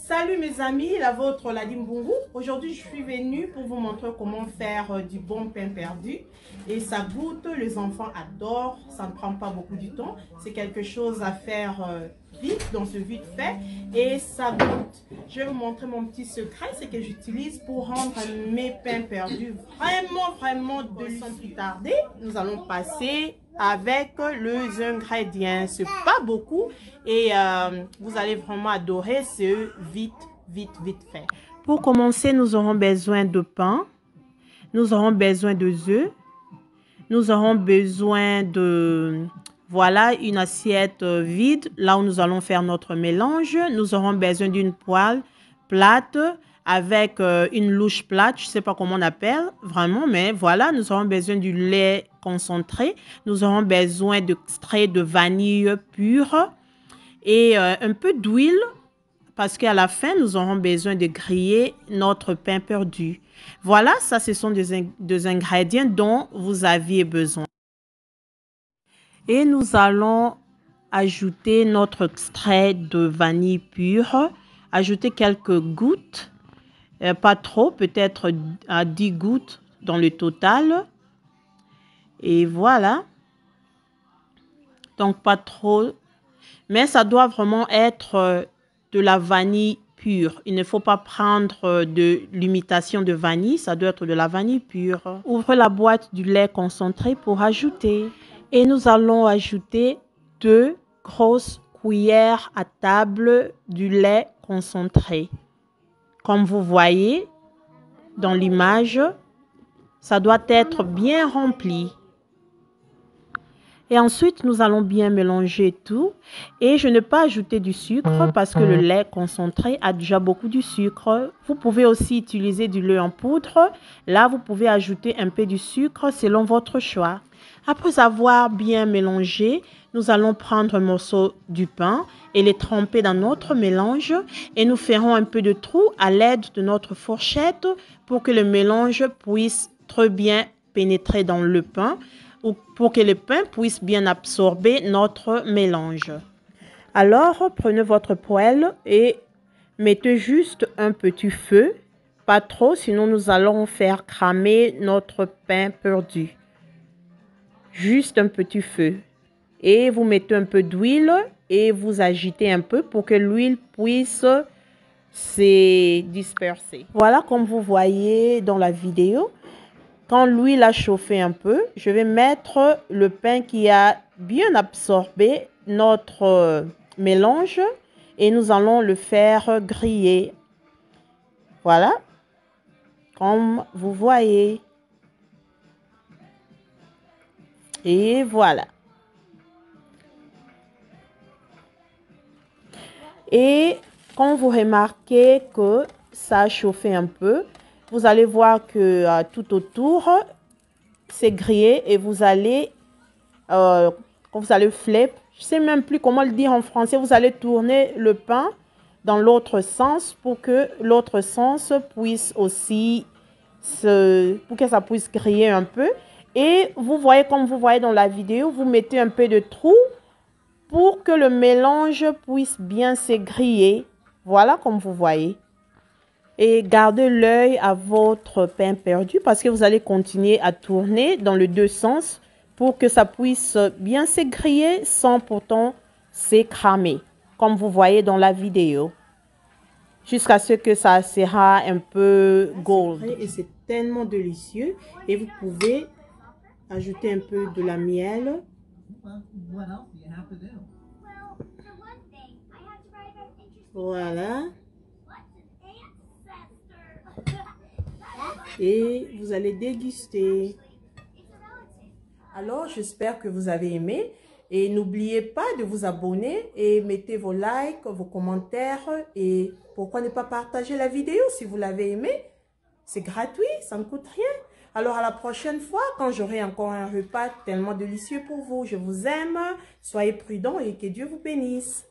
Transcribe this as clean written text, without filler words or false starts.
Salut mes amis, la vôtre Ladi Mbungu. Aujourd'hui, je suis venue pour vous montrer comment faire du bon pain perdu. Et ça goûte, les enfants adorent, ça ne prend pas beaucoup de temps. C'est quelque chose à faire vite, dans ce vite fait. Et ça goûte. Je vais vous montrer mon petit secret, c'est que j'utilise pour rendre mes pains perdus vraiment délicieux. Sans plus tarder, nous allons passer avec les ingrédients. C'est pas beaucoup et vous allez vraiment adorer ce vite fait. Pour commencer, nous aurons besoin de pain, nous aurons besoin de œufs, nous aurons besoin de une assiette vide là où nous allons faire notre mélange. Nous aurons besoin d'une poêle plate avec une louche plate, je ne sais pas comment on appelle vraiment, mais voilà, nous aurons besoin du lait concentré, nous aurons besoin d'extrait de vanille pure et un peu d'huile parce qu'à la fin, nous aurons besoin de griller notre pain perdu. Voilà, ça ce sont des ingrédients dont vous aviez besoin. Et nous allons ajouter notre extrait de vanille pure, ajouter quelques gouttes. Pas trop, peut-être à 10 gouttes dans le total. Et voilà. Donc, pas trop. Mais ça doit vraiment être de la vanille pure. Il ne faut pas prendre de l'imitation de vanille. Ça doit être de la vanille pure. Ouvre la boîte du lait concentré pour ajouter. Et nous allons ajouter 2 grosses cuillères à table du lait concentré. Comme vous voyez dans l'image, ça doit être bien rempli. Et ensuite, nous allons bien mélanger tout. Et je ne vais pas ajouter du sucre parce que le lait concentré a déjà beaucoup de sucre. Vous pouvez aussi utiliser du lait en poudre. Là, vous pouvez ajouter un peu de sucre selon votre choix. Après avoir bien mélangé, nous allons prendre un morceau du pain et les tremper dans notre mélange et nous ferons un peu de trou à l'aide de notre fourchette pour que le mélange puisse très bien pénétrer dans le pain ou pour que le pain puisse bien absorber notre mélange. Alors, prenez votre poêle et mettez juste un petit feu, pas trop, sinon nous allons faire cramer notre pain perdu. Juste un petit feu. Et vous mettez un peu d'huile et vous agitez un peu pour que l'huile puisse se disperser. Voilà, comme vous voyez dans la vidéo, quand l'huile a chauffé un peu, je vais mettre le pain qui a bien absorbé notre mélange et nous allons le faire griller. Voilà, comme vous voyez. Et voilà. Et quand vous remarquez que ça a chauffé un peu, vous allez voir que tout autour, c'est grillé et vous allez, quand vous allez flip, je ne sais même plus comment le dire en français, vous allez tourner le pain dans l'autre sens pour que l'autre sens puisse aussi, pour que ça puisse griller un peu. Et vous voyez, comme vous voyez dans la vidéo, vous mettez un peu de trou pour que le mélange puisse bien se griller. Voilà, comme vous voyez. Et gardez l'œil à votre pain perdu parce que vous allez continuer à tourner dans les deux sens pour que ça puisse bien se griller sans pourtant se cramer, comme vous voyez dans la vidéo. Jusqu'à ce que ça sera un peu gold. Et c'est tellement délicieux. Et vous pouvez ajouter un peu de la miel. Voilà. Et vous allez déguster. Alors, j'espère que vous avez aimé. Et n'oubliez pas de vous abonner et mettez vos likes, vos commentaires. Et pourquoi ne pas partager la vidéo si vous l'avez aimé? C'est gratuit, ça ne coûte rien. Alors, à la prochaine fois, quand j'aurai encore un repas tellement délicieux pour vous, je vous aime. Soyez prudents et que Dieu vous bénisse.